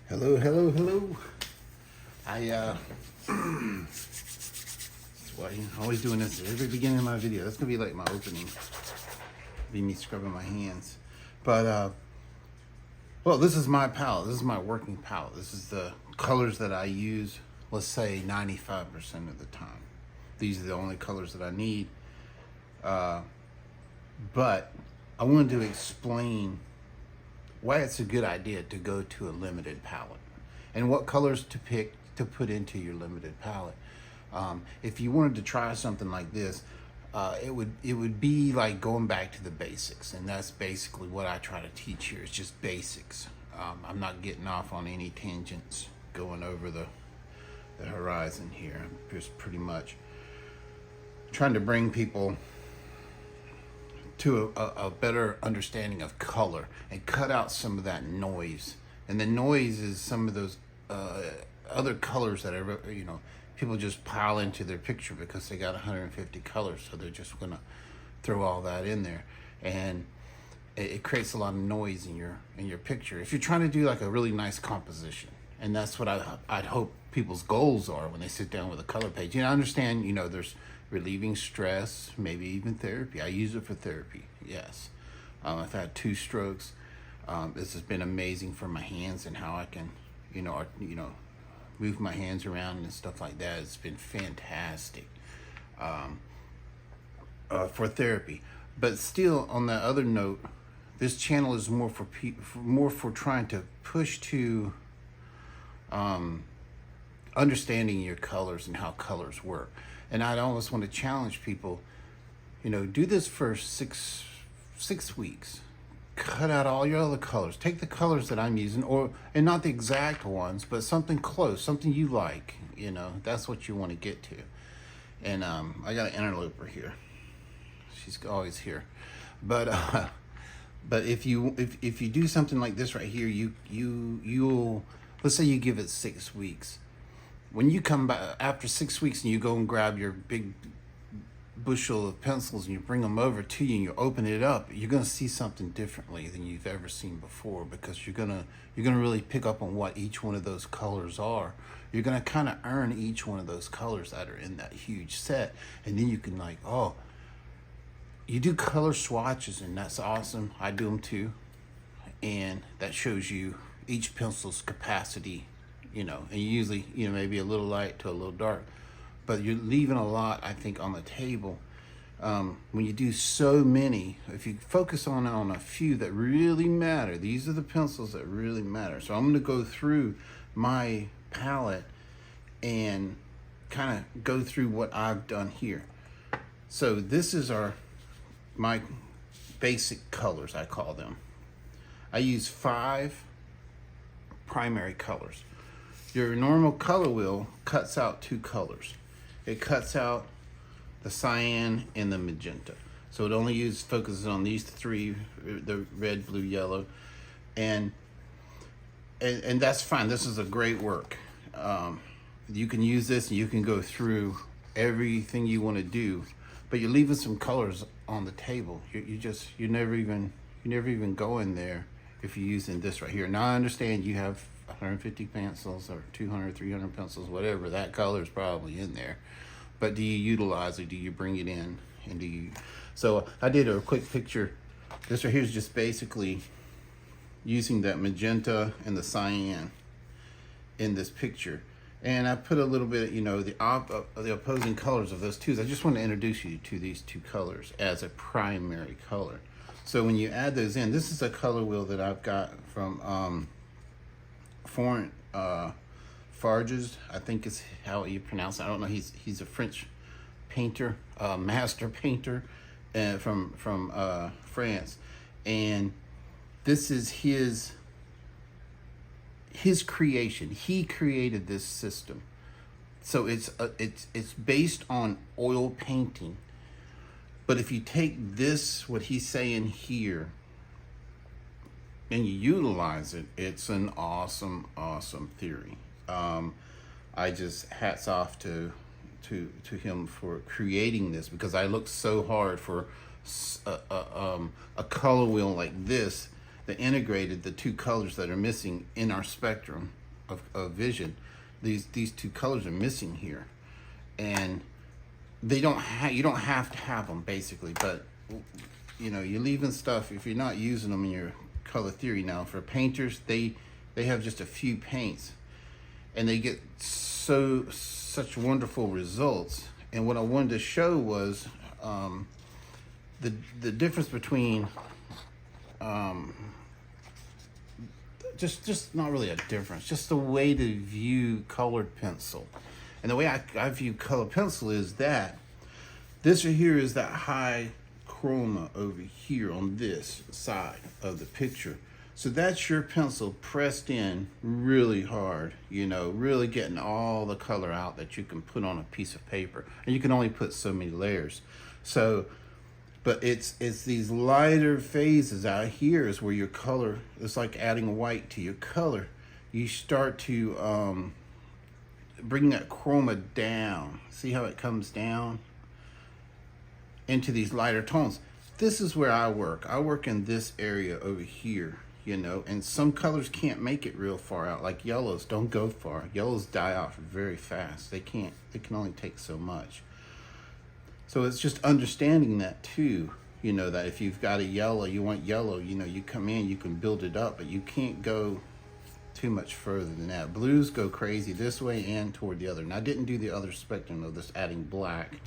Hello, hello, hello. That's why I'm always doing this at every beginning of my video. That's gonna be like my opening. Be me scrubbing my hands. But well, this is my palette. This is my working palette. This is the colors that I use, let's say 95% of the time. These are the only colors that I need. But I wanted to explain why it's a good idea to go to a limited palette and what colors to pick to put into your limited palette. If you wanted to try something like this, it would be like going back to the basics, and that's basically what I try to teach here. It's just basics. I'm not getting off on any tangents, going over the horizon here. I'm just pretty much trying to bring people to a better understanding of color and cut out some of that noise. And the noise is some of those other colors that are, people just pile into their picture because they got 150 colors, so they're just gonna throw all that in there, and it creates a lot of noise in your picture. If you're trying to do like a really nice composition, and that's what I'd hope people's goals are when they sit down with a color page. I understand, there's relieving stress, maybe even therapy. I use it for therapy, yes. I've had 2 strokes. This has been amazing for my hands and how I can, move my hands around and stuff like that. It's been fantastic for therapy. But still, on the other note, this channel is more for more for trying to push to understanding your colors and how colors work. And I'd almost want to challenge people, do this for six weeks. Cut out all your other colors. Take the colors that I'm using, and not the exact ones, but something close, something you like. That's what you want to get to. And I got an interloper here. She's always here, but if you do something like this right here, you'll let's say you give it 6 weeks. When you come back after 6 weeks and you go and grab your big bushel of pencils and you bring them over to you and you open it up, you're going to see something differently than you've ever seen before, because you're going to really pick up on what each one of those colors are. You're going to kind of earn each one of those colors that are in that huge set, and then you can you do color swatches, and that's awesome. I do them too, and that shows you each pencil's capacity, and usually maybe a little light to a little dark, but you're leaving a lot, I think, on the table. When you do so many, if you focus on a few that really matter, these are the pencils that really matter. So I'm going to go through my palette and kind of go through what I've done here. So this is my basic colors, I call them. I use 5 primary colors. Your normal color wheel cuts out 2 colors. It cuts out the cyan and the magenta. So it only focuses on these 3, the red, blue, yellow. And that's fine. This is a great work. You can use this and you can go through everything you want to do, but you're leaving some colors on the table. You never even go in there if you're using this right here. Now I understand you have 150 pencils or 200, 300 pencils, whatever, that color is probably in there. But do you utilize it? Do you bring it in? And so I did a quick picture. This right here is just basically using that magenta and the cyan in this picture. And I put a little bit, the opposing colors of those 2s. I just want to introduce you to these 2 colors as a primary color. So when you add those in, this is a color wheel that I've got from Foreign Farges, I think is how you pronounce it. I don't know. He's a French painter, master painter, from France, and this is his creation. He created this system, so it's based on oil painting. But if you take this, what he's saying here, and you utilize it, it's an awesome theory. I just hats off to him for creating this, because I looked so hard for a color wheel like this that integrated the two colors that are missing in our spectrum of vision. These two colors are missing here, and they don't you don't have to have them basically, but you know, you're leaving stuff if you're not using them in your color theory. Now for painters, they have just a few paints and they get such wonderful results. And what I wanted to show was the difference between just not really a difference, just the way to view colored pencil. And the way I view colored pencil is that this right here is that high chroma over here on this side of the picture. So that's your pencil pressed in really hard, you know, really getting all the color out that you can put on a piece of paper. And you can only put so many layers. So, but it's these lighter phases out here is where your color, it's like adding white to your color. You start to bring that chroma down. See how it comes down into these lighter tones. This is where I work. I work in this area over here, you know, and some colors can't make it real far out, like yellows don't go far. Yellows die off very fast. They can only take so much. So it's just understanding that too, you know, that if you've got a yellow, you want yellow, you know, you come in, you can build it up, but you can't go too much further than that. Blues go crazy this way and toward the other. And I didn't do the other spectrum of this adding black,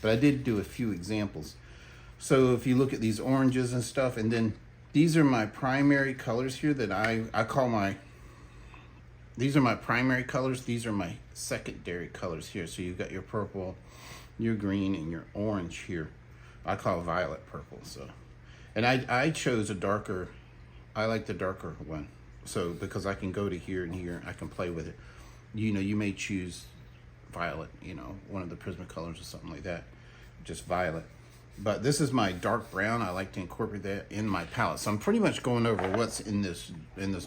but I did do a few examples. So if you look at these oranges and stuff, and then these are my primary colors here that I call my, these are my primary colors. These are my secondary colors here. So you've got your purple, your green, and your orange here. I call violet purple. So, and I chose a darker, I like the darker one. So because I can go to here and here, I can play with it. You know, you may choose violet, you know, one of the Prismacolors or something like that, just violet. But this is my dark brown. I like to incorporate that in my palette. So I'm pretty much going over what's in this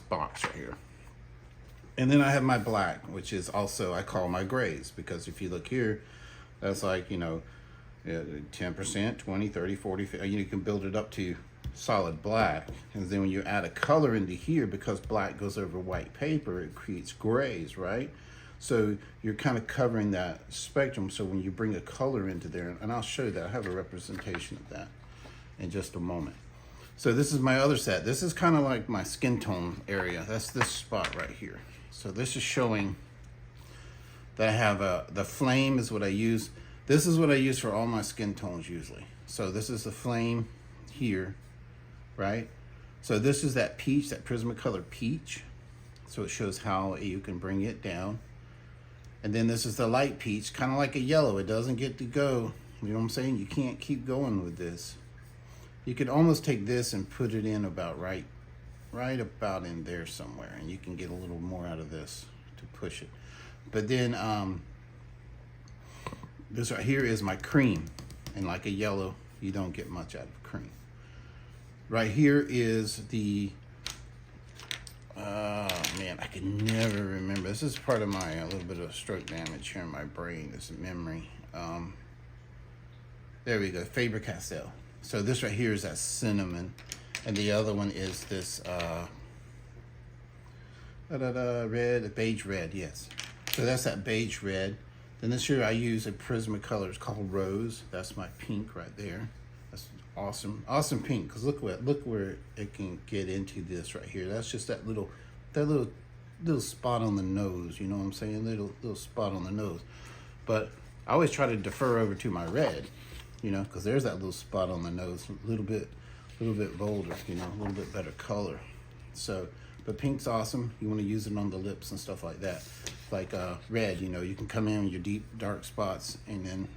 box right here. And then I have my black, which is also, I call my grays, because if you look here, that's like, you know, 10%, 20, 30, 40, 50, you can build it up to solid black. And then when you add a color into here, because black goes over white paper, it creates grays, right? So you're kind of covering that spectrum. So when you bring a color into there, and I'll show you that, I have a representation of that in just a moment. So this is my other set. This is kind of like my skin tone area. That's this spot right here. So this is showing that I have the flame is what I use. This is what I use for all my skin tones usually. So this is the flame here, right? So this is that peach, that Prismacolor peach. So it shows how you can bring it down. And then this is the light peach, kind of like a yellow. It doesn't get to go, you know what I'm saying? You can't keep going with this. You could almost take this and put it in about right about in there somewhere, and you can get a little more out of this to push it. But then this right here is my cream, and like a yellow, you don't get much out of cream. Right here is the man, I can never remember. This is part of my a little bit of stroke damage here in my brain. This is memory. There we go, Faber-Castell. So this right here is that cinnamon, and the other one is this red, beige red. Yes. So that's that beige red. Then this year I use a Prismacolor. It's called Rose. That's my pink right there. That's awesome, awesome pink. Cause look where it can get into this right here. That's just that little spot on the nose. You know what I'm saying? Little spot on the nose. But I always try to defer over to my red, you know, cause there's that little spot on the nose, a little bit bolder, you know, a little bit better color. So, but pink's awesome. You want to use it on the lips and stuff like that. Like red, you know, you can come in with your deep dark spots and then,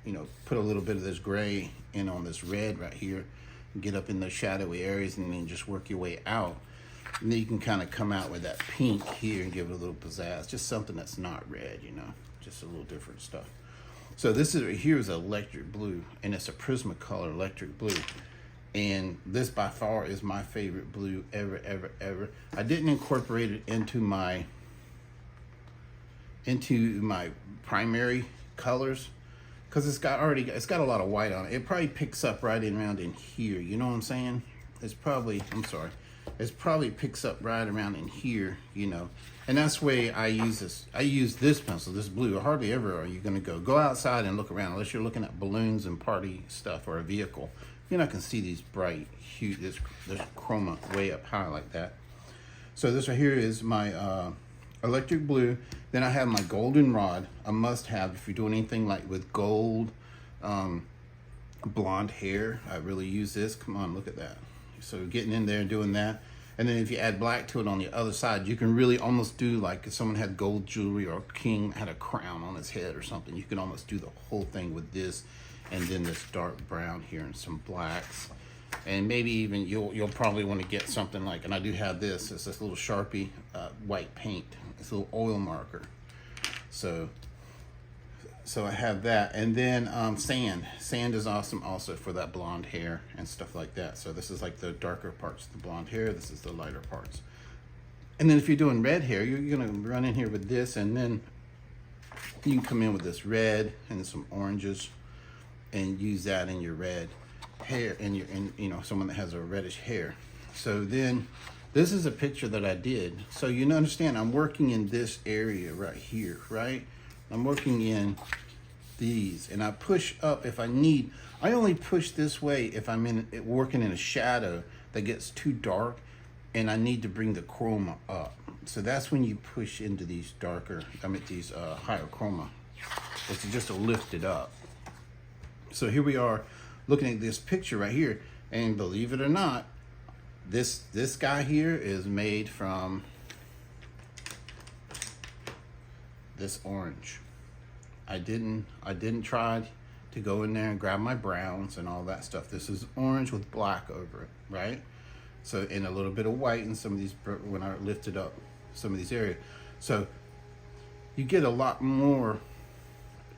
you know, put a little bit of this gray in on this red right here, and get up in those shadowy areas, and then just work your way out. And then you can kind of come out with that pink here and give it a little pizzazz, just something that's not red, you know, just a little different stuff. So this is right here is electric blue, and it's a Prismacolor electric blue. And this by far is my favorite blue ever, ever, ever. I didn't incorporate it into my primary colors because it's got a lot of white on it. It probably picks up right in around in here. You know what I'm saying? It's probably, I'm sorry, it probably picks up right around in here, you know. And that's the way I use this. I use this pencil, this blue. Hardly ever are you gonna go outside and look around unless you're looking at balloons and party stuff or a vehicle. You're not gonna see these bright, huge, this chroma way up high like that. So this right here is my electric blue. Then I have my golden rod, a must have if you're doing anything like with gold, blonde hair. I really use this. Come on, look at that. So getting in there and doing that. And then if you add black to it on the other side, you can really almost do like if someone had gold jewelry or a king had a crown on his head or something, you can almost do the whole thing with this. And then this dark brown here and some blacks. And maybe even you'll probably want to get something like, and I do have this, it's this little Sharpie white paint. It's a little oil marker. So I have that. And then sand. Sand is awesome also for that blonde hair and stuff like that. So this is like the darker parts, the blonde hair. This is the lighter parts. And then if you're doing red hair, you're gonna run in here with this, and then you can come in with this red and some oranges and use that in your red hair and you know, someone that has a reddish hair. So then this is a picture that I did. So you understand I'm working in this area right here, right? I'm working in these, and I push up if I need. I only push this way if I'm working in a shadow that gets too dark and I need to bring the chroma up. So that's when you push into these darker, these higher chroma. It's just to lift it up. So here we are looking at this picture right here, and believe it or not, this guy here is made from this orange. I didn't try to go in there and grab my browns and all that stuff. This is orange with black over it, right? So, and a little bit of white in some of these, when I lifted up some of these areas. So you get a lot more,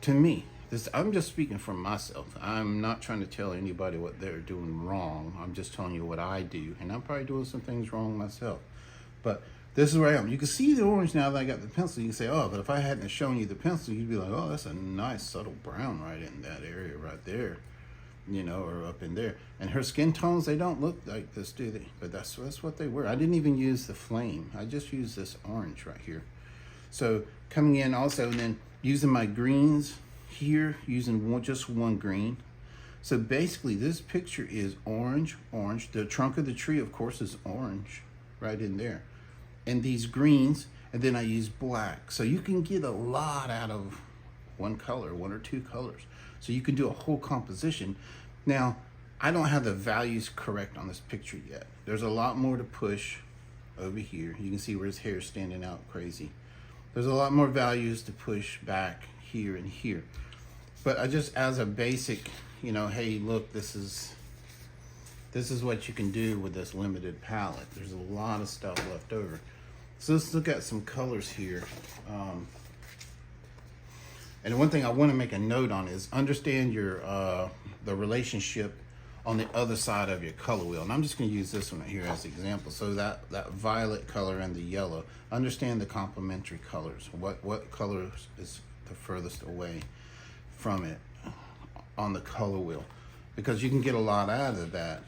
to me. I'm just speaking for myself. I'm not trying to tell anybody what they're doing wrong. I'm just telling you what I do. And I'm probably doing some things wrong myself. But this is where I am. You can see the orange now that I got the pencil. You can say, oh, but if I hadn't shown you the pencil, you'd be like, oh, that's a nice subtle brown right in that area right there. You know, or up in there. And her skin tones, they don't look like this, do they? But that's what they were. I didn't even use the flame. I just used this orange right here. So coming in also, and then using my greens here, using just one green. So basically this picture is orange. The trunk of the tree, of course, is orange right in there. And these greens, and then I use black. So you can get a lot out of one color, one or two colors. So you can do a whole composition. Now, I don't have the values correct on this picture yet. There's a lot more to push over here. You can see where his hair is standing out crazy. There's a lot more values to push back here and here. But I just, as a basic, you know, hey, look, this is what you can do with this limited palette. There's a lot of stuff left over. So let's look at some colors here. And one thing I want to make a note on is understand your the relationship on the other side of your color wheel. And I'm just going to use this one right here as an example. So that violet color and the yellow, understand the complementary colors. What color is the furthest away from it on the color wheel, because you can get a lot out of that.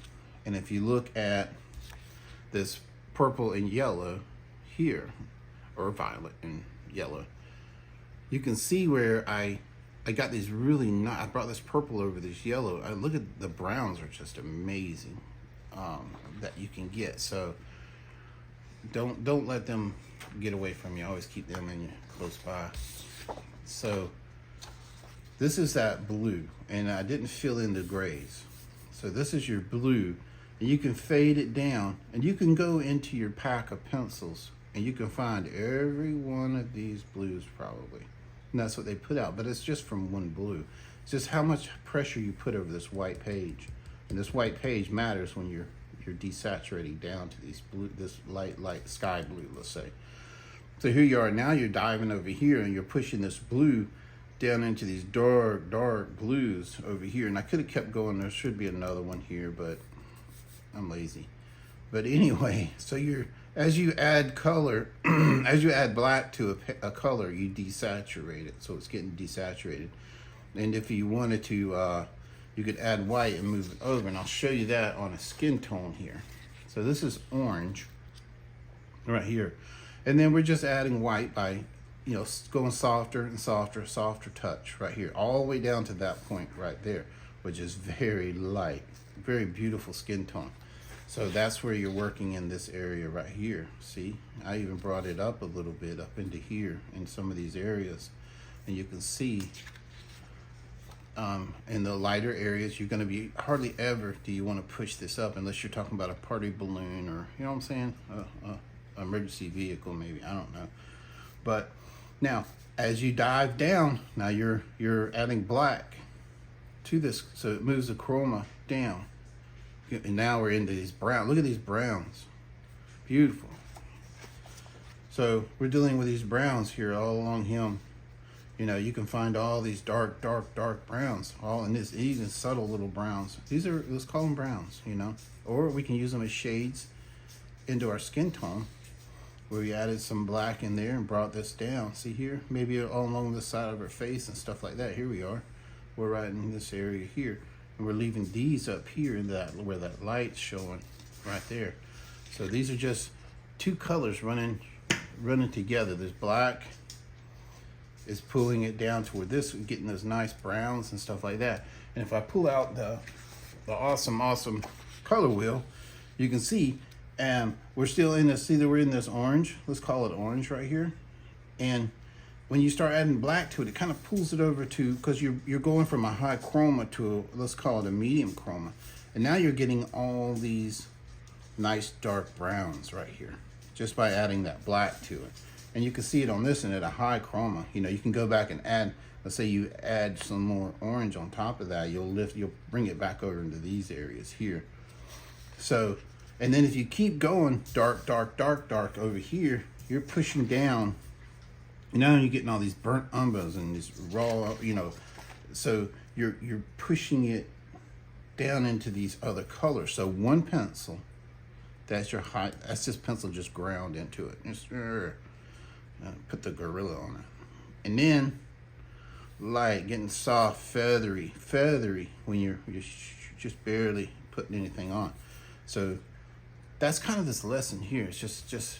And if you look at this purple and yellow here, or violet and yellow, you can see where I got these really nice, I brought this purple over this yellow. I look at the browns are just amazing that you can get. So don't let them get away from you. Always keep them in you close by. So this is that blue, and I didn't fill in the grays. So this is your blue, and you can fade it down, and you can go into your pack of pencils, and you can find every one of these blues probably. And that's what they put out, but it's just from one blue. It's just how much pressure you put over this white page. And this white page matters when you're desaturating down to these blue, this light sky blue, let's say. So here you are, now you're diving over here and you're pushing this blue down into these dark blues over here. And I could have kept going. There should be another one here, but I'm lazy. But anyway, so as you add color, as you add black to a color, you desaturate it. So it's getting desaturated. And if you wanted to, you could add white and move it over. And I'll show you that on a skin tone here. So this is orange right here. And then we're just adding white by, you know, going softer and softer, softer touch right here, all the way down to that point right there, which is very light, very beautiful skin tone. So that's where you're working in this area right here. See, I even brought it up a little bit up into here in some of these areas. And you can see in the lighter areas, you're gonna be, hardly ever do you wanna push this up unless you're talking about a party balloon or, you know what I'm saying? Emergency vehicle maybe, I don't know. But now, as you dive down, now you're adding black to this, so it moves the chroma down. And now we're into these brown. Look at these browns. Beautiful. So we're dealing with these browns here all along him. You know, you can find all these dark, dark, dark browns, all in this, even subtle little browns. These are, let's call them browns, you know, or we can use them as shades into our skin tone, where we added some black in there and brought this down. See here, maybe all along the side of her face and stuff like that. Here we are. We're right in this area here. And we're leaving these up here in that, where that light's showing right there. So these are just two colors running together. There's black is pulling it down toward this, getting those nice browns and stuff like that. And if I pull out the awesome color wheel, you can see we're still in this, see that we're in this orange, let's call it orange right here. And when you start adding black to it, it kind of pulls it over to, because you're going from a high chroma to a, let's call it a medium chroma. And now you're getting all these nice dark browns right here, just by adding that black to it. And you can see it on this and at a high chroma. You know, you can go back and add, let's say you add some more orange on top of that, you'll bring it back over into these areas here. So, and then if you keep going dark, dark, dark, dark over here, you're pushing down. Now you're getting all these burnt umbras and this raw, you know, so you're pushing it down into these other colors. So one pencil, that's your high, that's this pencil just ground into it. Just put the gorilla on it. And then light, getting soft, feathery when you're just barely putting anything on. So that's kind of this lesson here. It's just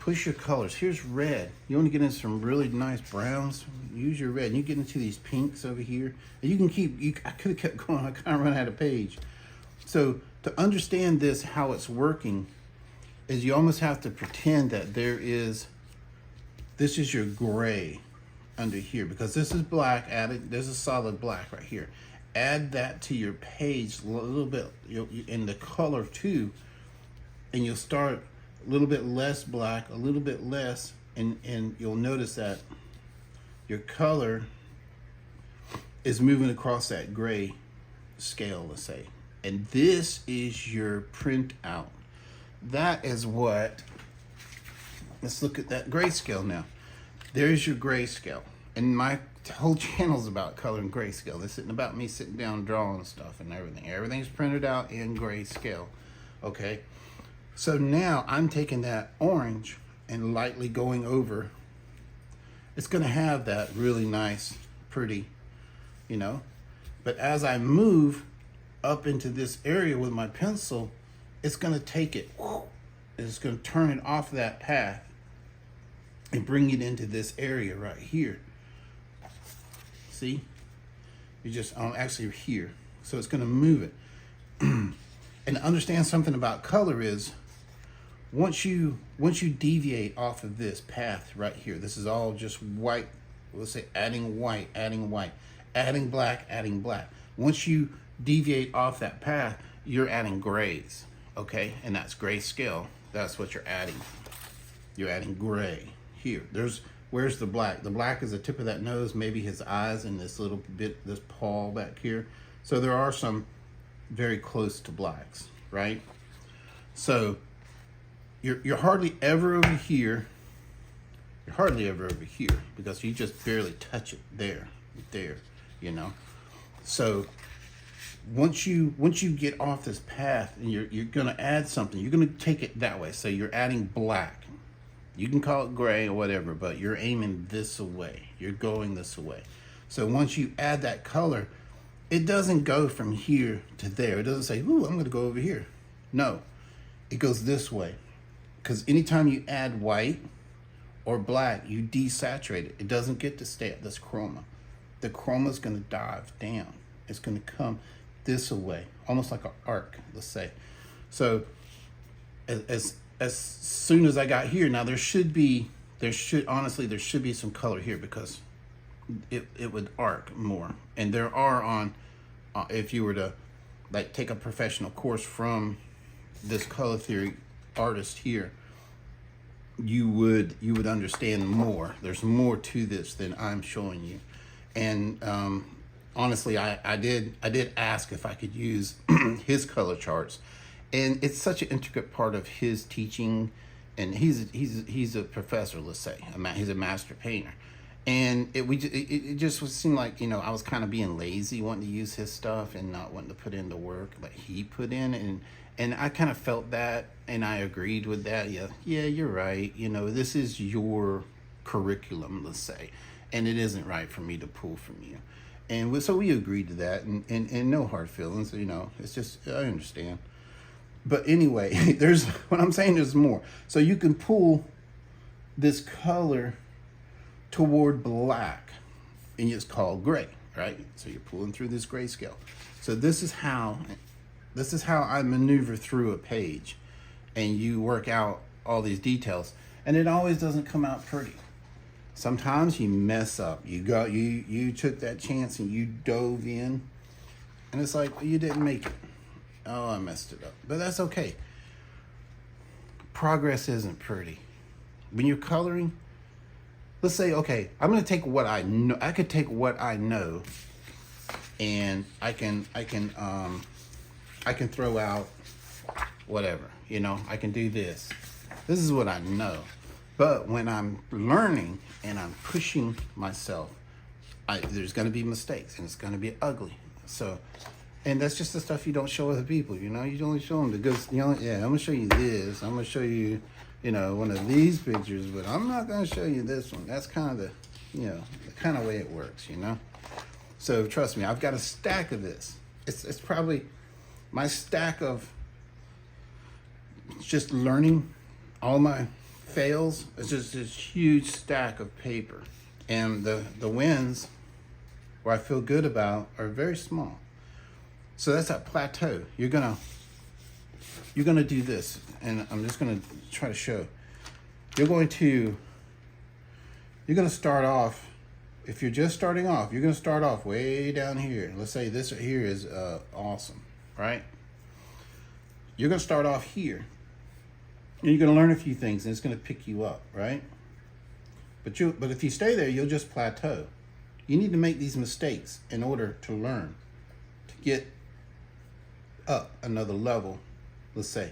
push your colors. Here's red. You want to get into some really nice browns, use your red. And you get into these pinks over here. And you can keep, I could have kept going, I kind of run out of page. So to understand this, how it's working, is you almost have to pretend that this is your gray under here, because this is black added, there's a solid black right here. Add that to your page a little bit, in the color too, and you'll start a little bit less black, a little bit less, and you'll notice that your color is moving across that gray scale, let's say. And this is your printout. That is what, let's look at that grayscale now. There's your grayscale. And my whole channel is about color and grayscale. This isn't about me sitting down drawing stuff and everything. Everything's printed out in grayscale, okay? So now I'm taking that orange and lightly going over. It's gonna have that really nice, pretty, you know? But as I move up into this area with my pencil, it's gonna take it, it's gonna turn it off that path and bring it into this area right here. See? You just, actually here. So it's gonna move it. And to understand something about color is, once you deviate off of this path right here, this is all just white, let's say adding white, adding black. Once you deviate off that path, you're adding grays, okay? And that's grayscale, that's what you're adding. You're adding gray here. Where's the black? The black is the tip of that nose, maybe his eyes, and this little bit, this paw back here. So there are some very close to blacks, right? So you're hardly ever over here. You're hardly ever over here because you just barely touch it there, you know. So once you get off this path and you're gonna add something, you're gonna take it that way. So you're adding black. You can call it gray or whatever, but you're aiming this away. You're going this away. So once you add that color, it doesn't go from here to there. It doesn't say, ooh, I'm gonna go over here. No, it goes this way. Because anytime you add white or black, you desaturate it. It doesn't get to stay at this chroma. The chroma is going to dive down. It's going to come this way, almost like an arc, let's say. So as soon as I got here, now there should be some color here, because it would arc more. And there are on, if you were to like take a professional course from this color theory artist here, you would understand more. There's more to this than I'm showing you. And honestly, I did ask if I could use his color charts, and it's such an intricate part of his teaching. And he's a professor, let's say. He's a master painter, and it just seemed like, you know, I was kind of being lazy, wanting to use his stuff and not wanting to put in the work that he put in, and I kind of felt that, and I agreed with that. Yeah, you're right. You know, this is your curriculum, let's say, and it isn't right for me to pull from you. And so we agreed to that, and no hard feelings. You know, it's just, I understand. But anyway, what I'm saying, there's more. So you can pull this color toward black, and it's called gray, right? So you're pulling through this grayscale. So this is how I maneuver through a page, and you work out all these details, and it always doesn't come out pretty. Sometimes you mess up. You took that chance and you dove in, and it's like, you didn't make it. Oh, I messed it up. But that's okay. Progress isn't pretty. When you're coloring, let's say, okay, I'm going to take what I know. I could take what I know, and I can throw out whatever, you know, I can do this. This is what I know. But when I'm learning and I'm pushing myself, there's going to be mistakes, and it's going to be ugly. So, and that's just the stuff you don't show other people, you know. You only show them the good, you know. Yeah, I'm gonna show you this. I'm gonna show you, you know, one of these pictures, but I'm not gonna show you this one. That's kind of the, you know, the kind of way it works, you know. So trust me, I've got a stack of this. It's probably my stack of just learning all my fails. It's just this huge stack of paper, and the wins where I feel good about are very small. So that's that plateau. You're gonna do this, and I'm just gonna try to show. You're gonna start off. If you're just starting off, you're gonna start off way down here. Let's say this right here is awesome, right? You're gonna start off here, and you're gonna learn a few things, and it's gonna pick you up, right? But if you stay there, you'll just plateau. You need to make these mistakes in order to learn, to get up another level, let's say.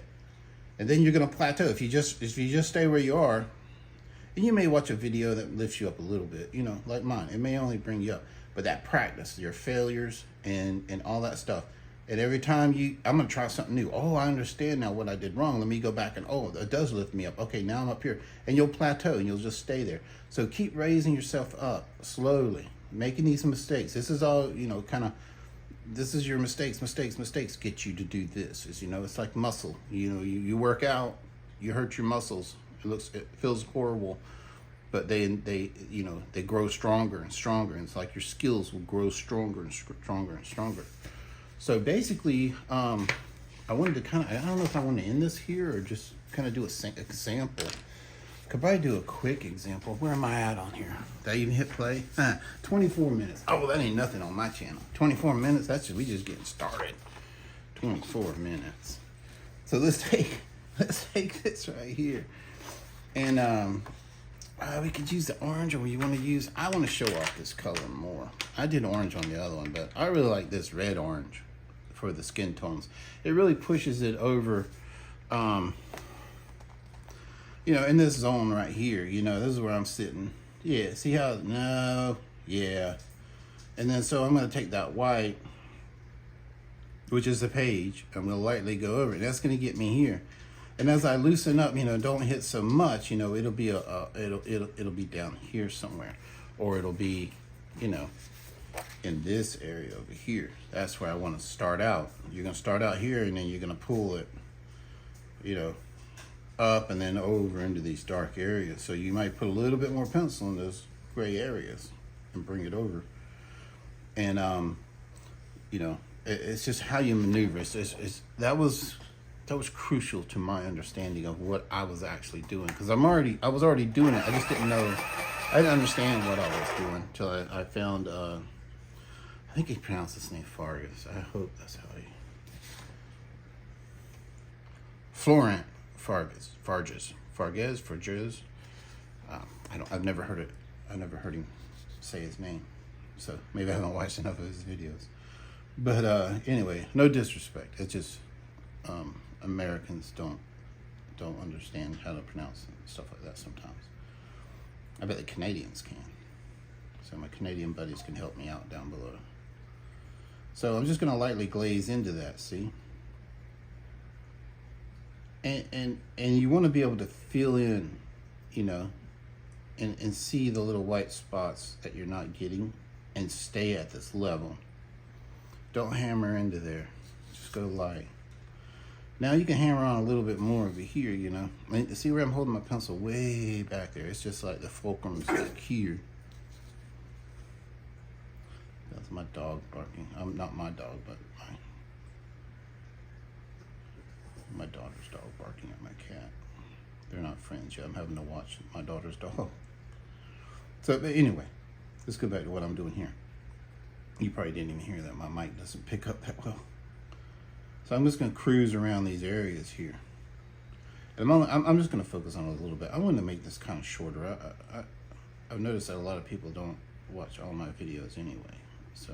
And then you're gonna plateau. If you just stay where you are, and you may watch a video that lifts you up a little bit, you know, like mine. It may only bring you up, but that practice, your failures and all that stuff. And every time I'm gonna try something new. Oh, I understand now what I did wrong. Let me go back and, oh, it does lift me up. Okay, now I'm up here. And you'll plateau, and you'll just stay there. So keep raising yourself up slowly, making these mistakes. This is all, you know, kind of, this is your mistakes get you to do this. Is, you know, it's like muscle. You know, you work out, you hurt your muscles. It feels horrible, but they you know, they grow stronger and stronger, and it's like your skills will grow stronger and stronger and stronger. So basically, I wanted to kind of, I don't know if I want to end this here or just kind of do a example. Could probably do a quick example. Where am I at on here? Did I even hit play? 24 minutes. Oh, well, that ain't nothing on my channel. 24 minutes, we just getting started. 24 minutes. So let's take this right here. And we could use the orange, or you want to use, I want to show off this color more. I did orange on the other one, but I really like this red orange for the skin tones. It really pushes it over, you know, in this zone right here. You know, this is where I'm sitting. Yeah, see how, no, yeah. And then so I'm going to take that white, which is the page. I'm going to lightly go over it. That's going to get me here. And as I loosen up, you know, don't hit so much, you know, it'll be it'll be down here somewhere, or it'll be, you know, in this area over here. That's where I want to start out. You're going to start out here, and then you're going to pull it. you know, up and then over into these dark areas. So you might put a little bit more pencil in those gray areas and bring it over. And you know, it's just how you maneuver. That was crucial to my understanding of what I was actually doing, because I was already doing it. I just didn't know. I didn't understand what I was doing until I found. I think he pronounced his name Fairies. I hope that's how he. Florent Farges. I've never heard it. I've never heard him say his name, so maybe I haven't watched enough of his videos. But anyway, no disrespect. It's just Americans don't understand how to pronounce stuff like that sometimes. I bet the Canadians can. So my Canadian buddies can help me out down below. So I'm just gonna lightly glaze into that. See. And you want to be able to fill in, you know, and see the little white spots that you're not getting and stay at this level. Don't hammer into there. Just go light. Now you can hammer on a little bit more over here, you know. And see where I'm holding my pencil way back there? It's just like the fulcrum's like here. That's my dog barking. Not my dog, but my daughter's dog barking at my cat. They're not friends yet. I'm having to watch my daughter's dog. So, but anyway, let's go back to what I'm doing here. You probably didn't even hear that. My mic doesn't pick up that well. So I'm just going to cruise around these areas here. At the moment, I'm just going to focus on it a little bit. I want to make this kind of shorter. I've noticed that a lot of people don't watch all my videos anyway. So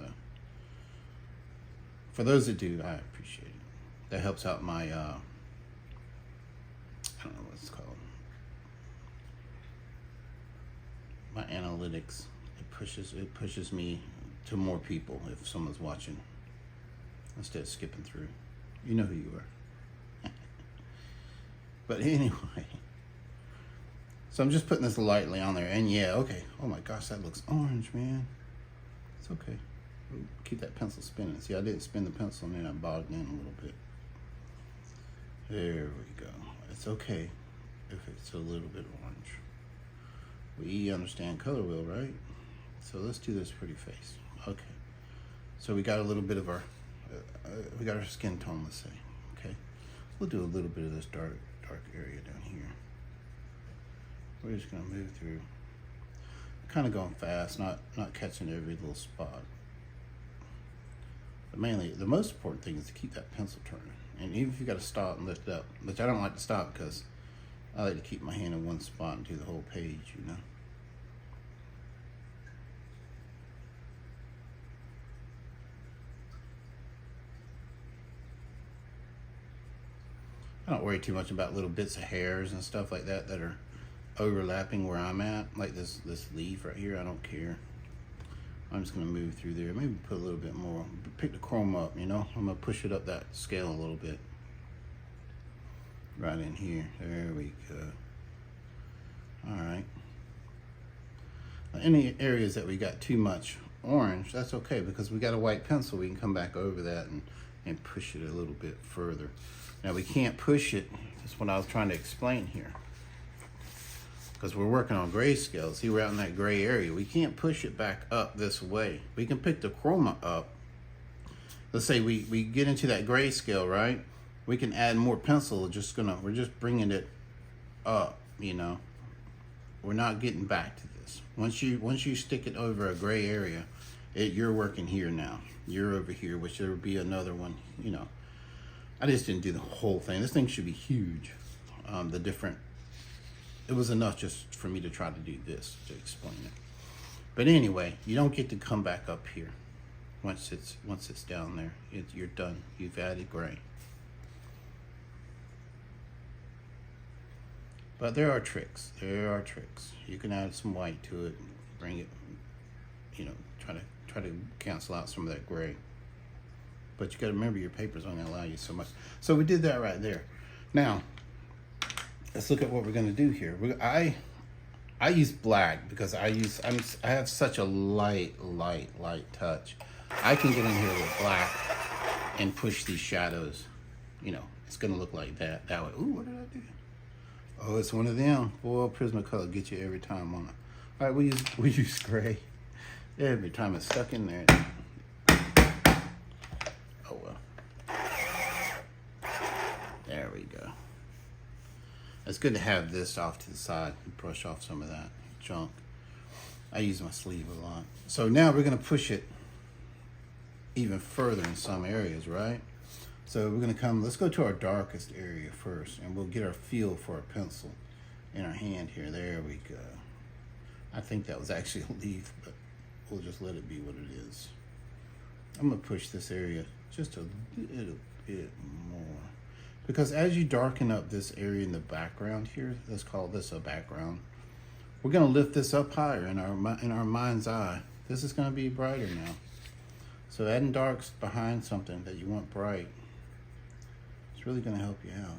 for those that do, I appreciate it. That helps out my, I don't know what it's called. My analytics. It pushes me to more people if someone's watching instead of skipping through. You know who you are. But anyway, so I'm just putting this lightly on there, and yeah, okay. Oh my gosh, that looks orange, man. It's okay. Keep that pencil spinning. See, I didn't spin the pencil, and then I bogged in a little bit. There we go. It's okay if it's a little bit orange. We understand color wheel, right? So let's do this pretty face. Okay. So we got a little bit of our, we got our skin tone, let's say. Okay. We'll do a little bit of this dark area down here. We're just gonna move through. Kind of going fast, not catching every little spot. But mainly, the most important thing is to keep that pencil turning. And even if you got to stop and lift up, which I don't like to stop because I like to keep my hand in one spot and do the whole page, you know. I don't worry too much about little bits of hairs and stuff like that are overlapping where I'm at. Like this leaf right here, I don't care. I'm just gonna move through there. Maybe put a little bit more. Pick the chroma up, you know. I'm gonna push it up that scale a little bit. Right in here. There we go. All right. Any areas that we got too much orange, that's okay, because we got a white pencil. We can come back over that and push it a little bit further. Now we can't push it. That's what I was trying to explain here. Because we're working on grayscale. See, we're out in that gray area. We can't push it back up this way. We can pick the chroma up. Let's say we get into that grayscale, right? We can add more pencil. We're just bringing it up, you know. We're not getting back to this. Once you stick it over a gray area, you're working here now. You're over here, which there would be another one, you know. I just didn't do the whole thing. This thing should be huge. It was enough just for me to try to do this to explain it. But anyway, you don't get to come back up here. Once it's down there, you're done. You've added gray. But there are tricks. There are tricks. You can add some white to it, bring it, you know, try to cancel out some of that gray. But you got to remember your paper's only gonna allow you so much. So we did that right there. Now, let's look at what we're gonna do here. I use black because I have such a light touch. I can get in here with black and push these shadows, you know, It's gonna look like that way. Ooh, what did I do? Oh, it's one of them. Boy, Prismacolor get you every time on it. All right, we use gray. Every time it's stuck in there. Oh well. There we go. It's good to have this off to the side and brush off some of that junk. I use my sleeve a lot. So now we're gonna push it even further in some areas, right? So we're gonna come, let's go to our darkest area first, and we'll get our feel for our pencil in our hand here. There we go. I think that was actually a leaf, but we'll just let it be what it is. I'm gonna push this area just a little bit more, because as you darken up this area in the background here, let's call this a background, we're gonna lift this up higher in our mind's eye. This is gonna be brighter now. So adding darks behind something that you want bright, it's really gonna help you out.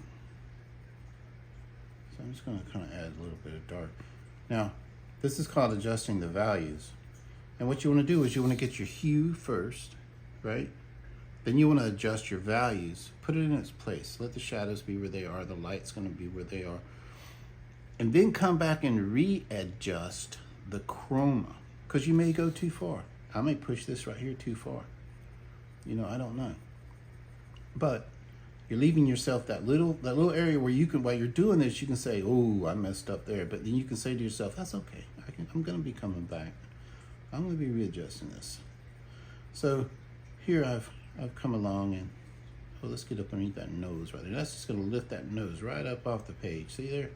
So I'm just gonna kind of add a little bit of dark. Now, this is called adjusting the values. And what you wanna do is you wanna get your hue first, right? Then you wanna adjust your values, put it in its place. Let the shadows be where they are, the light's gonna be where they are. And then come back and readjust the chroma, because you may go too far. I may push this right here too far. You know, I don't know. But you're leaving yourself that little area where you can, while you're doing this, you can say, oh, I messed up there. But then you can say to yourself, that's okay. I'm gonna be coming back. I'm gonna be readjusting this. So here I've come along and, oh, let's get up underneath that nose right there. That's just gonna lift that nose right up off the page. See there?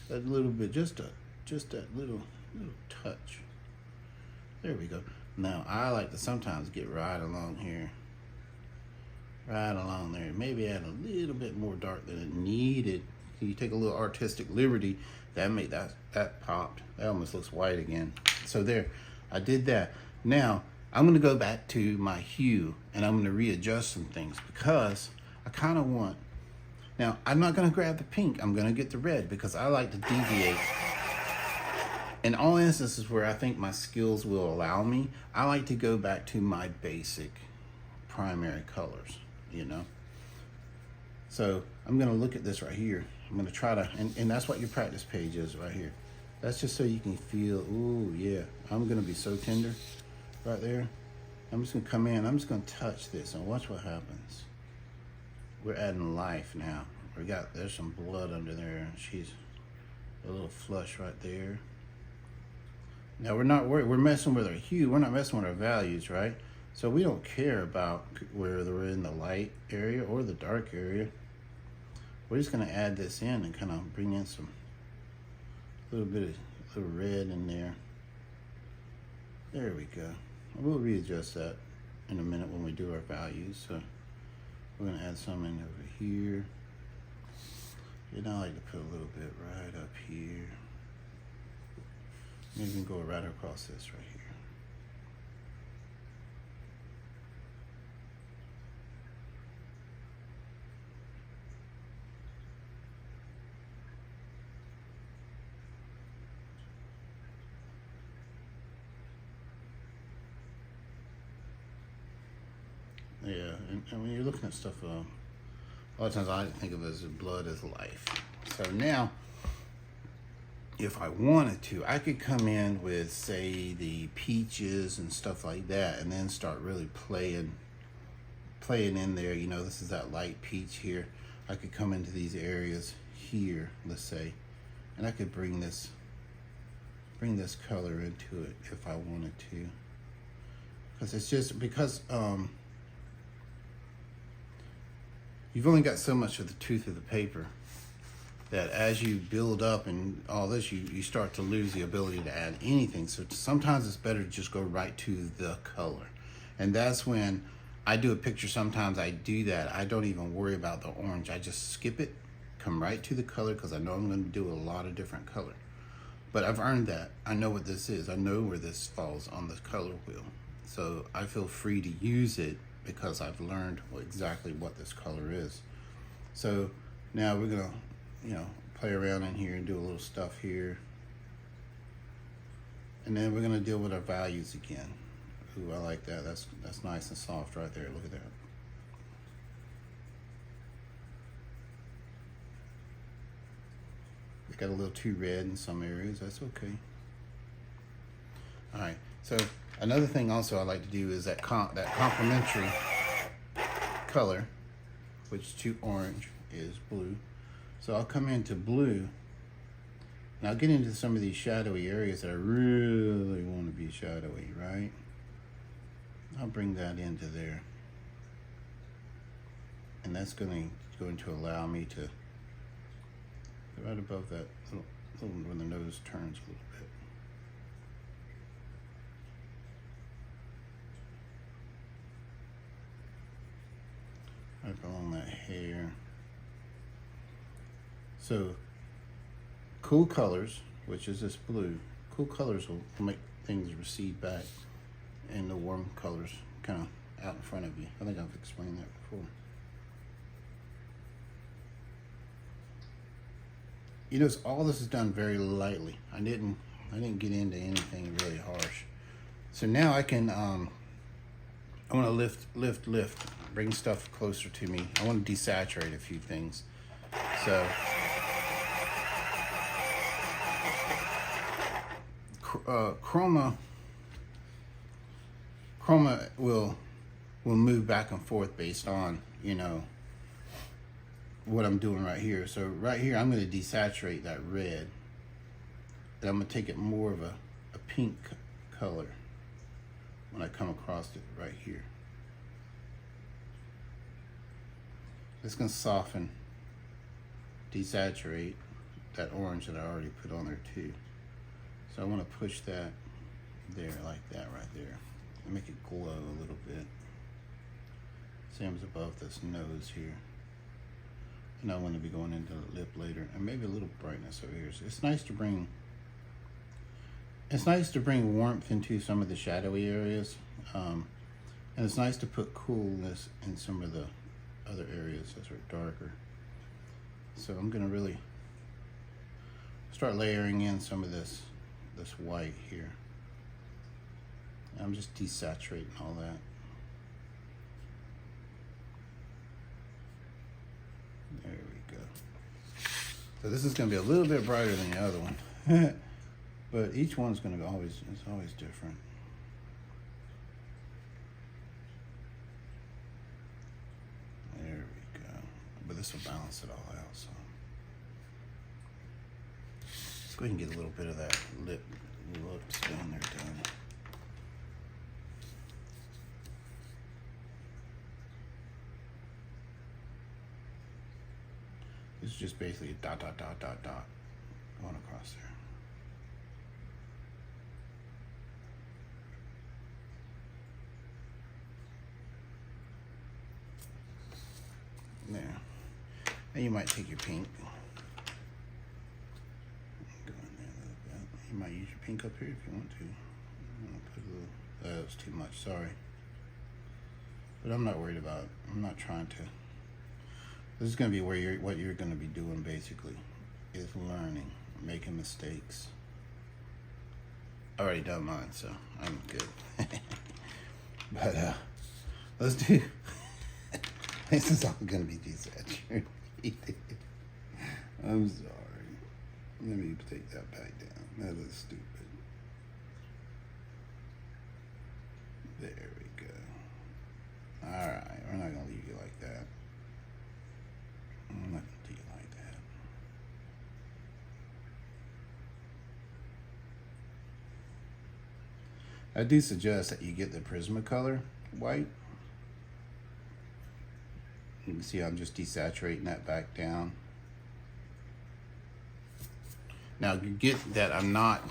That little bit, just that little touch. There we go. Now, I like to sometimes get right along here. Right along there. Maybe add a little bit more dark than it needed. You take a little artistic liberty, that made that popped. That almost looks white again. So there, I did that. Now, I'm gonna go back to my hue and I'm gonna readjust some things because I kind of want, now I'm not gonna grab the pink, I'm gonna get the red because I like to deviate. In all instances where I think my skills will allow me, I like to go back to my basic primary colors, you know? So I'm gonna look at this right here. I'm gonna try to, and that's what your practice page is right here. That's just so you can feel, ooh, yeah. I'm gonna be so tender right there. I'm just gonna come in, I'm just gonna touch this and watch what happens. We're adding life now. There's some blood under there. She's a little flush right there. Now we're not worried, we're messing with our hue, we're not messing with our values, right? So we don't care about whether we're in the light area or the dark area. We're just gonna add this in and kind of bring in some, little bit of little red in there. There we go. We'll readjust that in a minute when we do our values. So we're gonna add some in over here. And I like to put a little bit right up here. Maybe we can go right across this right here. Yeah, and when you're looking at stuff, a lot of times I think of it as blood as life. So now, if I wanted to, I could come in with, say, the peaches and stuff like that, and then start really playing in there. You know, this is that light peach here. I could come into these areas here, let's say, and I could bring this color into it if I wanted to. Because it's just, because you've only got so much of the tooth of the paper that as you build up and all this, you start to lose the ability to add anything. So sometimes it's better to just go right to the color. And that's when I do a picture, sometimes I do that. I don't even worry about the orange. I just skip it, come right to the color, because I know I'm going to do a lot of different color. But I've earned that. I know what this is. I know where this falls on the color wheel. So I feel free to use it because I've learned exactly what this color is. So now we're gonna, play around in here and do a little stuff here. And then we're gonna deal with our values again. Ooh, I like that. That's nice and soft right there. Look at that. it got a little too red in some areas. That's okay. All right, so another thing also I like to do is that complementary color, which to orange is blue. So I'll come into blue, and I'll get into some of these shadowy areas that I really want to be shadowy, right? I'll bring that into there. And that's going to allow me to, right above that little when the nose turns a little bit. Right along that hair. So, cool colors, which is this blue, cool colors will make things recede back, and the warm colors kind of out in front of you. I think I've explained that before. You notice all this is done very lightly. I didn't get into anything really harsh. So now I can I want to lift, bring stuff closer to me. I want to desaturate a few things. So chroma will move back and forth based on, you know, what I'm doing right here. So right here, I'm going to desaturate that red, and I'm going to take it more of a pink color when I come across it right here. It's going to soften, desaturate that orange that I already put on there too. So I want to push that there, like that right there, and make it glow a little bit. Same as above this nose here. And I want to be going into the lip later, and maybe a little brightness over here. So it's nice to bring warmth into some of the shadowy areas, and it's nice to put coolness in some of the other areas that are darker. So I'm going to really start layering in some of this white here. I'm just desaturating all that. There we go. So this is going to be a little bit brighter than the other one, but each one's going to be it's always different. There we go. But this will balance it all out. So let's go ahead and get a little bit of that lips down there done. This is just basically a dot going across there. There. And you might take your pink. Go in there a little bit. You might use your pink up here if you want to. I'm gonna put a little, that was too much, sorry. But I'm not worried about it. I'm not trying to. This is going to be what you're going to be doing basically, is learning, making mistakes. I already done mine, so I'm good. But let's do. This is all going to be desaturated. I'm sorry. Let me take that back down. That is stupid. There we go. All right, we're not going to leave you like that. I'm not going to do you like that. I do suggest that you get the Prismacolor white. You can see I'm just desaturating that back down. Now you get that I'm not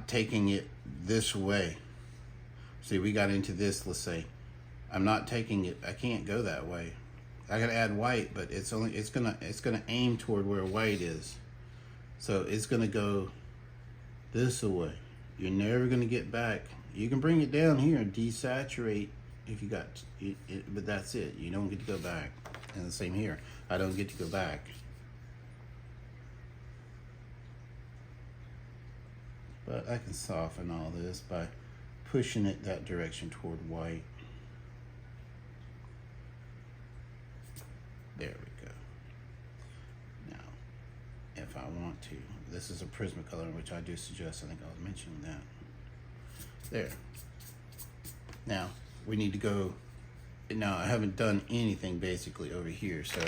taking it this way. See, we got into this, let's say. I'm not taking it, I can't go that way. I gotta add white, but it's gonna aim toward where white is. So it's gonna go this way. You're never gonna get back. You can bring it down here and desaturate if you got it, but that's it. You don't get to go back. And the same here. I don't get to go back. But I can soften all this by pushing it that direction toward white. There we go. Now, if I want This is a Prismacolor, which I do suggest. I think I was mentioning that. There. Now, we need to go, now I haven't done anything basically over here, so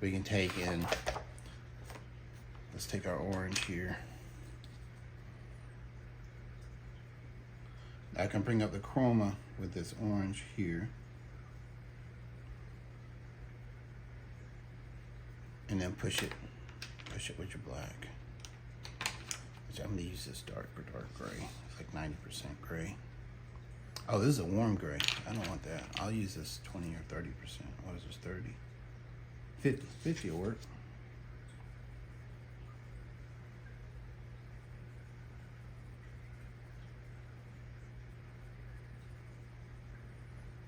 we can take in, let's take our orange here. I can bring up the chroma with this orange here. And then push it with your black. Which I'm gonna use this dark gray. It's like 90% gray. Oh, this is a warm gray. I don't want that. I'll use this 20 or 30%. What is this, 30? 50, 50 will work.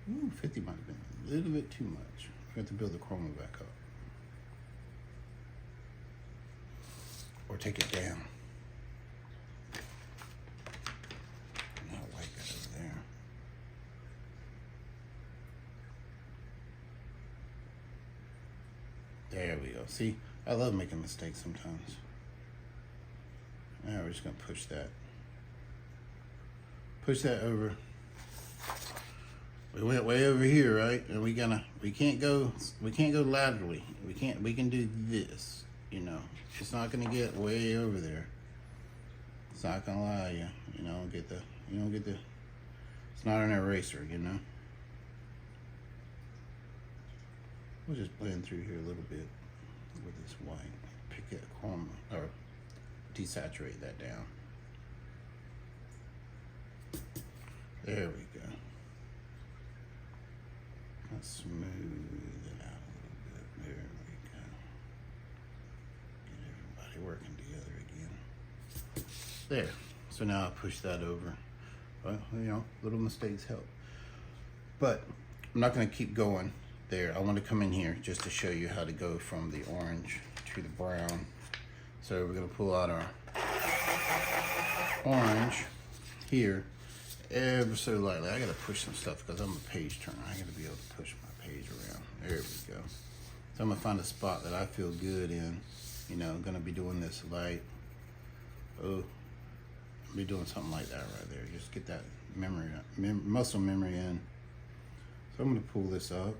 Ooh, 50 might have been a little bit too much. We have to build the chroma back up. Or take it down. Now white that over there. There we go. See, I love making mistakes sometimes. Now we're just gonna push that. Push that over. We went way over here, right? And we can't go laterally. We can do this, you know. It's not gonna get way over there. It's not gonna lie you. You don't get the, it's not an eraser, you know. We'll just blend through here a little bit with this white. Pick that chroma, or desaturate that down. There we go. Let's smooth it out a little bit. There we go. Get everybody working together again. There. So now I push that over. Well, you know, little mistakes help. But I'm not going to keep going there. I want to come in here just to show you how to go from the orange to the brown. So we're going to pull out our orange here. Ever so lightly. I gotta push some stuff because I'm a page turner. I gotta be able to push my page around. There we go. So I'm gonna find a spot that I feel good in. You know, I'm gonna be doing this light. Oh, I'll be doing something like that right there. Just get that memory, muscle memory in. So I'm gonna pull this up.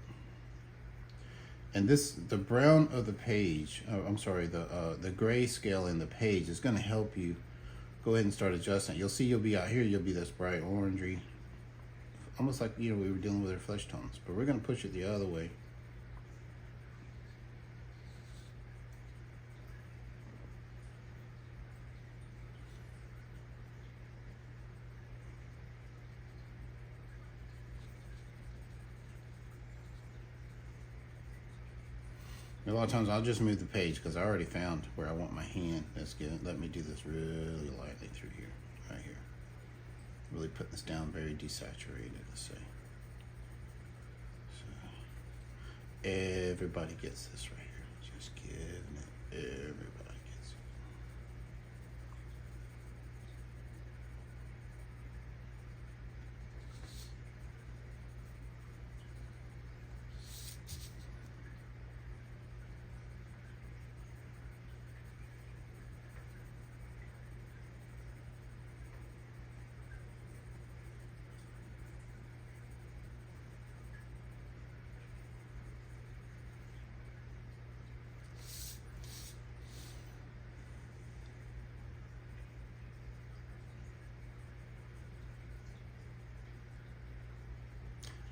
And this, the brown of the page, I'm sorry, the grayscale in the page is gonna help you. Go ahead and start adjusting. You'll see you'll be out here, you'll be this bright orangey. Almost like, you know, we were dealing with our flesh tones. But we're gonna push it the other way. A lot of times I'll just move the page because I already found where I want my hand. That's good. Let me do this really lightly through here, right here. Really putting this down very desaturated, let's say. So everybody gets this right here. Just giving it, everybody gets it.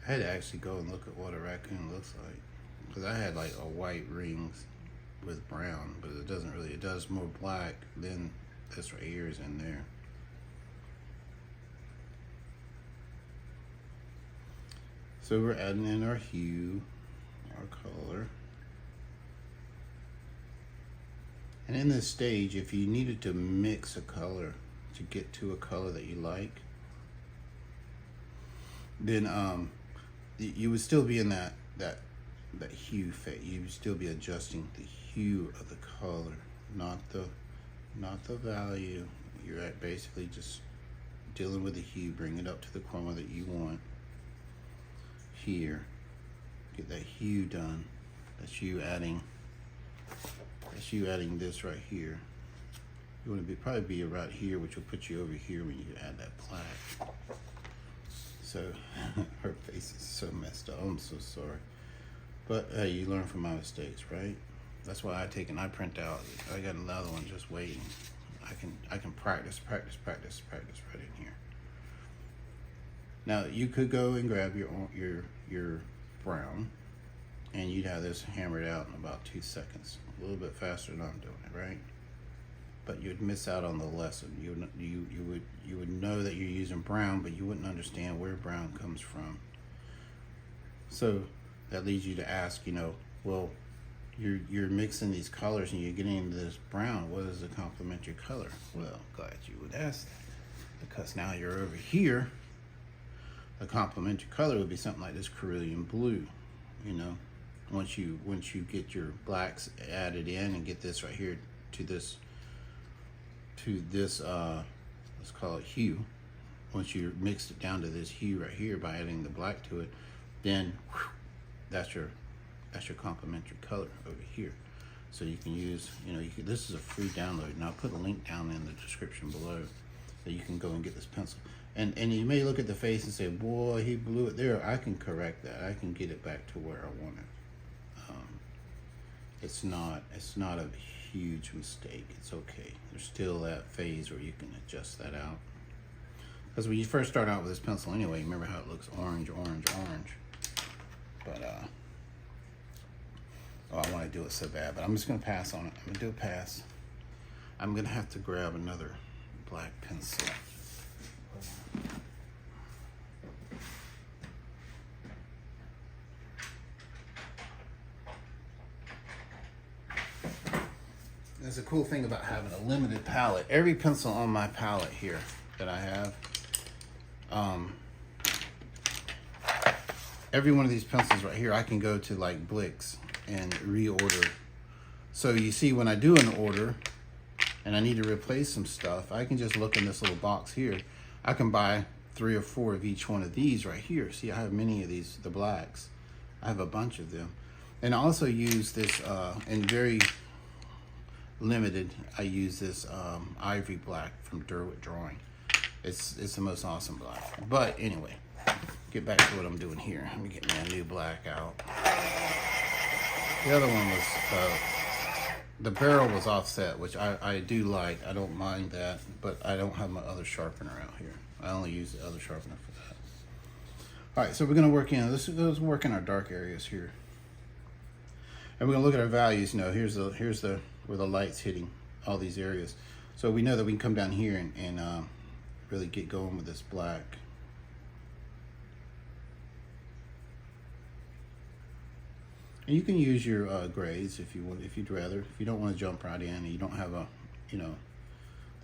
I had to actually go and look at what a raccoon looks like. Because I had like a white rings with brown, but it doesn't really, it does more black than this right here is in there. So we're adding in our hue, our color. And in this stage, if you needed to mix a color to get to a color that you like, then you would still be in that hue phase. You would still be adjusting the hue of the color, not the value. You're at basically just dealing with the hue, bring it up to the chroma that you want. Here, get that hue done. That's you adding this right here. You want to probably be right here, which will put you over here when you add that black. So her face is so messed up. I'm so sorry. But hey, you learn from my mistakes, right? That's why I print out. I got another one just waiting. I can practice right in here. Now you could go and grab your brown, and you'd have this hammered out in about 2 seconds, a little bit faster than I'm doing it, right? But you'd miss out on the lesson. You would know that you're using brown, but you wouldn't understand where brown comes from. So that leads you to ask, well, you're mixing these colors and you're getting into this brown. What is the complementary color? Well, glad you would ask that, because now you're over here. The complementary color would be something like this cerulean blue. Once you get your blacks added in and get this right here to this let's call it hue. Once you mixed it down to this hue right here by adding the black to it, then that's your complementary color over here. So you can use, this is a free download, and I'll put a link down in the description below so you can go and get this pencil. And you may look at the face and say, boy, he blew it there. I can correct that. I can get it back to where I want it. It's not a huge mistake. It's okay. There's still that phase where you can adjust that out. Because when you first start out with this pencil anyway, remember how it looks orange. But I want to do it so bad, but I'm just going to pass on it. I'm going to do a pass. I'm going to have to grab another black pencil. There's a cool thing about having a limited palette. Every pencil on my palette here that I have, every one of these pencils right here, I can go to like Blix and reorder. So you see, when I do an order and I need to replace some stuff, I can just look in this little box here. I can buy 3 or 4 of each one of these right here. See, I have many of these, the blacks. I have a bunch of them. And I also use this, in very limited, I use this ivory black from Derwent Drawing. It's the most awesome black. But anyway, get back to what I'm doing here. Let me get me a new black out. The other one was, the barrel was offset, which I do like. I don't mind that, but I don't have my other sharpener out here. I only use the other sharpener for that. All right, so we're gonna work in, let's work in our dark areas here. And we're gonna look at our values. Here's the where the light's hitting all these areas. So we know that we can come down here and really get going with this black. And you can use your grays if you want, if you'd rather. If you don't want to jump right in and you don't have a,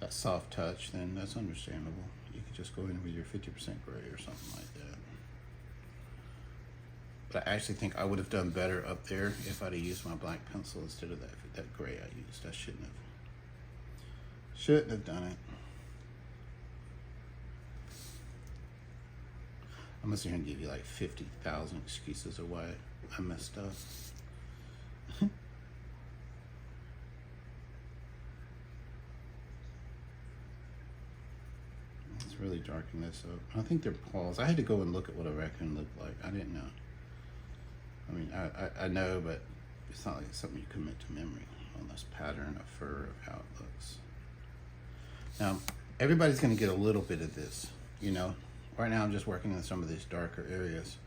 that soft touch, then that's understandable. You can just go in with your 50% gray or something like that. But I actually think I would have done better up there if I'd have used my black pencil instead of that gray I used. I shouldn't have done it. I'm gonna sit here and give you like 50,000 excuses of why I messed up. Let's really darken this up. I think they're paws. I had to go and look at what a raccoon looked like. I didn't know. I mean, I know, but it's not like it's something you commit to memory on this pattern of fur of how it looks. Now, everybody's going to get a little bit of this, Right now I'm just working in some of these darker areas.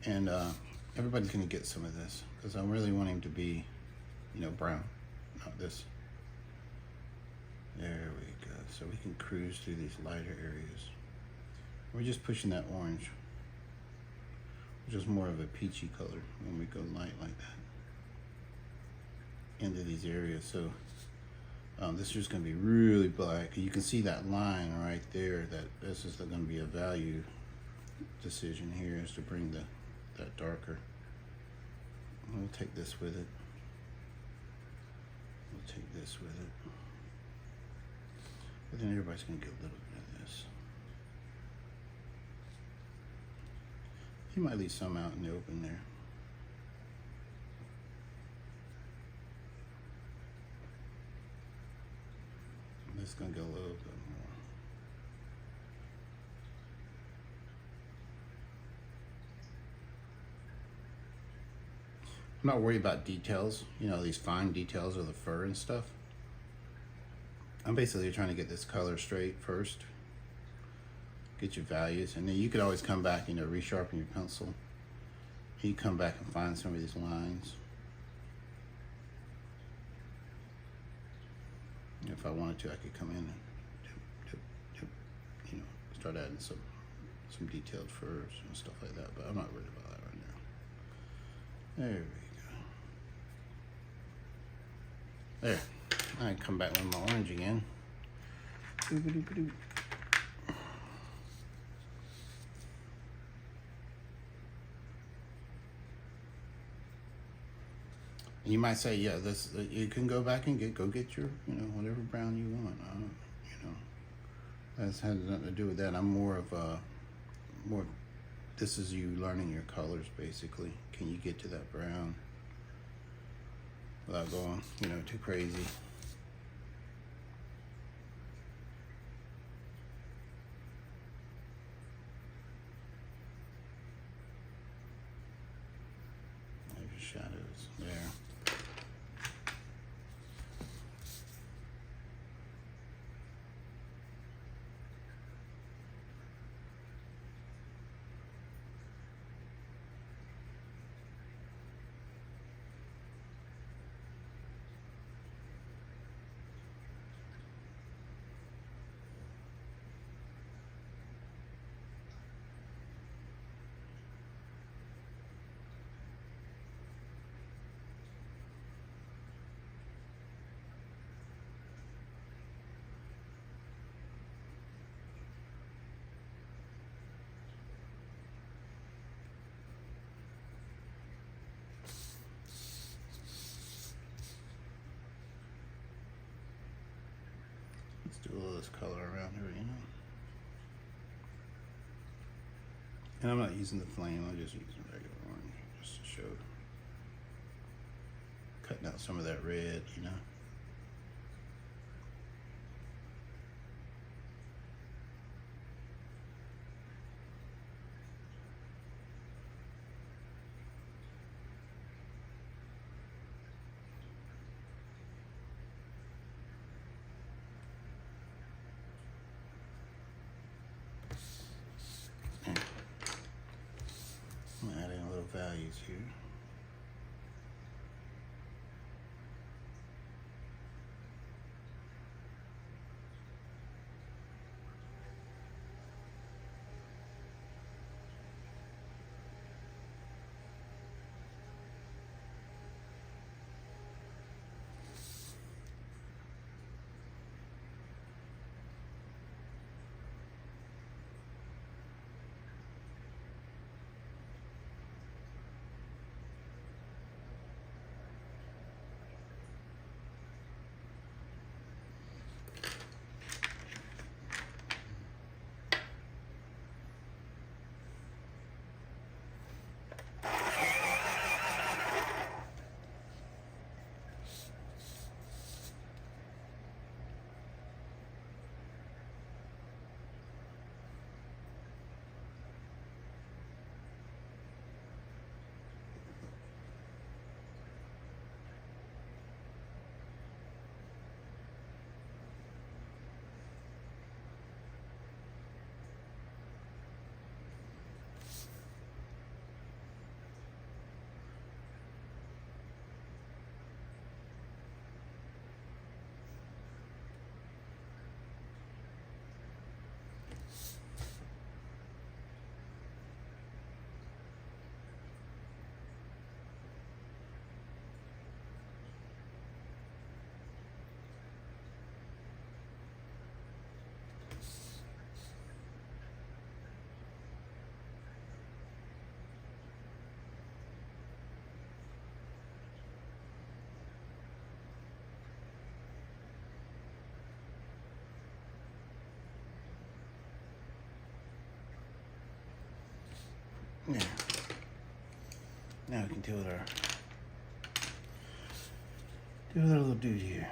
And everybody's going to get some of this because I really want him to be, brown, not this. There we go. So we can cruise through these lighter areas. We're just pushing that orange, which is more of a peachy color when we go light like that into these areas. So this is just going to be really black. You can see that line right there, that this is going to be a value decision here, is to bring that darker. We'll take this with it. We'll take this with it. But then everybody's going to get a little bit of this. You might leave some out in the open there. just gonna go a little bit more. I'm not worried about details, you know, these fine details of the fur and stuff. I'm basically trying to get this color straight first, get your values, and then you could always come back, you know, resharpen your pencil. You come back and find some of these lines. If I wanted to, I could come in and you know, start adding some detailed furs and stuff like that, but I'm not worried about that right now. There we go. There. I come back with my orange again. Doo-ba-doo-ba-doo. You might say, yeah, this you can go back and go get your, you know, whatever brown you want. You know, that has nothing to do with that. I'm more of a this is you learning your colors basically. Can you get to that brown without going, you know, too crazy? There's your shadows there. Let's do a little of this color around here, you know. And I'm not using the flame, I'm just using regular orange just to show. Cutting out some of that red, you know. I'm adding a little values here. Yeah. Now we can do our little dude here.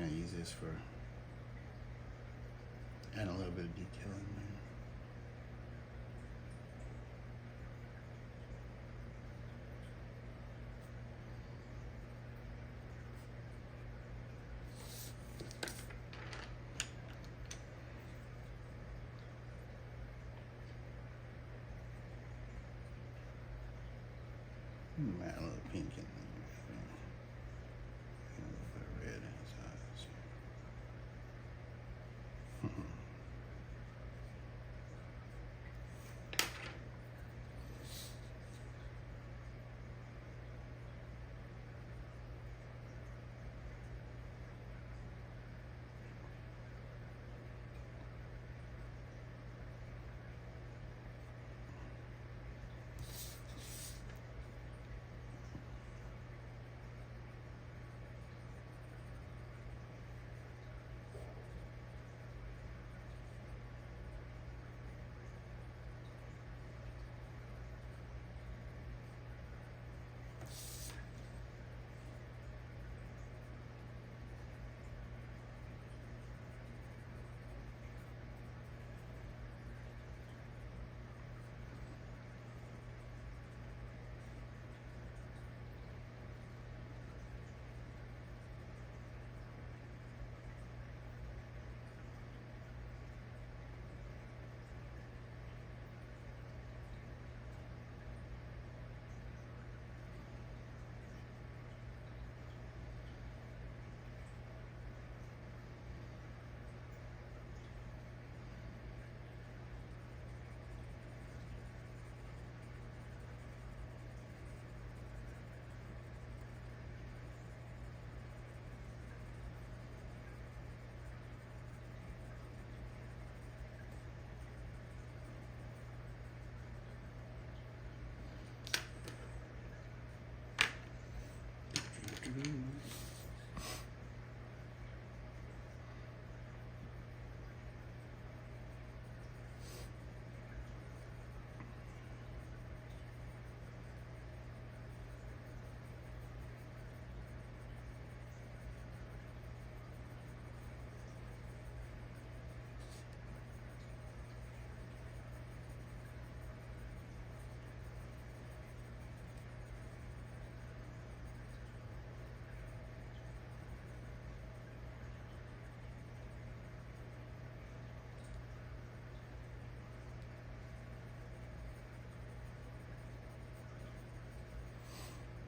gonna use this for add a little bit of detail in there. Add a little pink in there. A little bit of red in his eyes.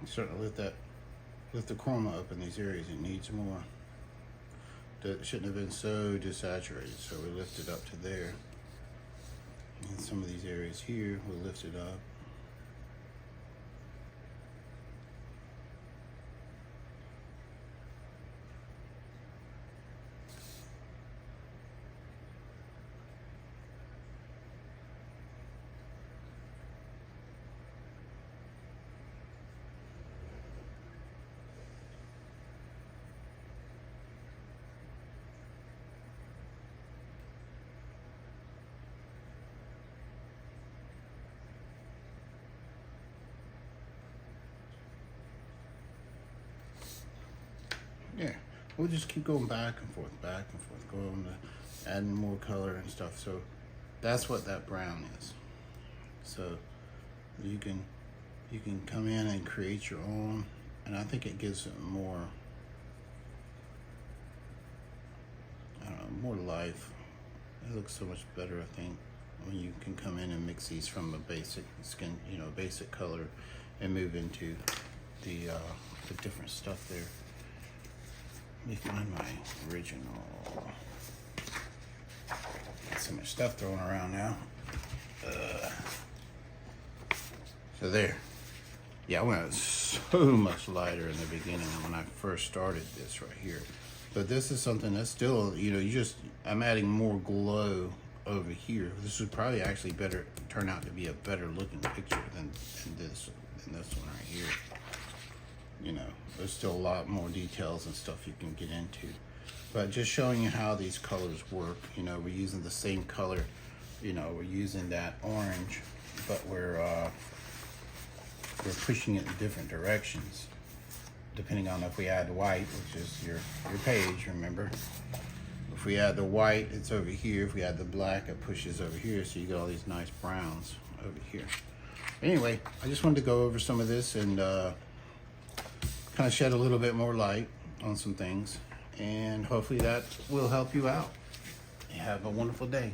Starting to lift the chroma up in these areas. It needs more. That shouldn't have been so desaturated, so we lift it up to there. And some of these areas here, we'll lift it up. Yeah, we'll just keep going back and forth, going to adding more color and stuff. So that's what that brown is. So you can come in and create your own, and I think it gives it more, I don't know, more life. It looks so much better, I think, when you can come in and mix these from a basic skin, basic color, and move into the different stuff there. Let me find my original. Got so much stuff thrown around now. So there. Yeah, I went so much lighter in the beginning when I first started this right here. But this is something that's still, I'm adding more glow over here. This would probably actually turn out to be a better looking picture than this one right here. There's still a lot more details and stuff you can get into, but just showing you how these colors work. We're using the same color, we're using that orange, but we're pushing it in different directions. depending on if we add white, which is your page, remember. If we add the white, it's over here. If we add the black, it pushes over here, so you get all these nice browns over here. Anyway, I just wanted to go over some of this and kind of shed a little bit more light on some things, and hopefully that will help you out. Have a wonderful day.